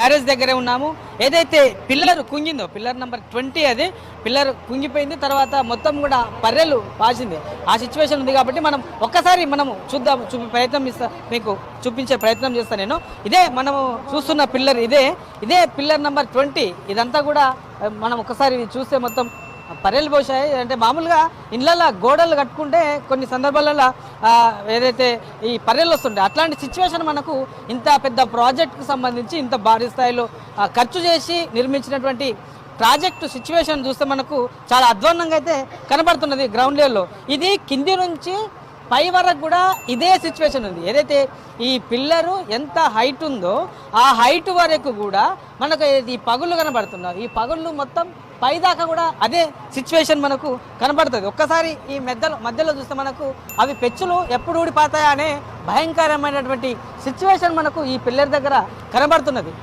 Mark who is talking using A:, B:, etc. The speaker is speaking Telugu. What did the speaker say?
A: బ్యారేజ్ దగ్గరే ఉన్నాము. ఏదైతే పిల్లర్ కుంగిందో, పిల్లర్ నెంబర్ 20 అది పిల్లర్ కుంగిపోయింది. తర్వాత మొత్తం కూడా పర్రెలు పాసింది. ఆ సిచ్యువేషన్ ఉంది కాబట్టి మనం ఒక్కసారి మనము చూద్దాం, మీకు చూపించే ప్రయత్నం చేస్తాను నేను. ఇదే మనము చూస్తున్న పిల్లర్, ఇదే పిల్లర్ నెంబర్ 20. ఇదంతా కూడా మనం ఒక్కసారి చూస్తే మొత్తం పర్రెలు పోసాయి. అంటే మామూలుగా ఇళ్ళల్లో గోడలు కట్టుకుంటే కొన్ని సందర్భాలలో ఏదైతే ఈ పర్రెలు వస్తుంటాయి, అట్లాంటి సిచ్యువేషన్ మనకు ఇంత పెద్ద ప్రాజెక్టుకు సంబంధించి ఇంత భారీ స్థాయిలో ఖర్చు చేసి నిర్మించినటువంటి ప్రాజెక్టు సిచ్యువేషన్ చూస్తే మనకు చాలా అధ్వాన్నంగా అయితే కనబడుతున్నది గ్రౌండ్ లెవెల్లో. ఇది కింది నుంచి పై వరకు కూడా ఇదే సిచ్యువేషన్ ఉంది. ఏదైతే ఈ పిల్లరు ఎంత హైట్ ఉందో ఆ హైట్ వరకు కూడా మనకు ఈ పగుళ్ళు కనబడుతున్నారు. ఈ పగుళ్ళు మొత్తం పైదాకా కూడా అదే సిచ్యువేషన్ మనకు కనబడుతుంది. ఒక్కసారి ఈ మధ్యలో చూస్తే మనకు అవి పెచ్చులు ఎప్పుడు ఊడిపోతాయా అనే భయంకరమైనటువంటి సిచ్యువేషన్ మనకు ఈ పిల్లర్ దగ్గర కనబడుతున్నది.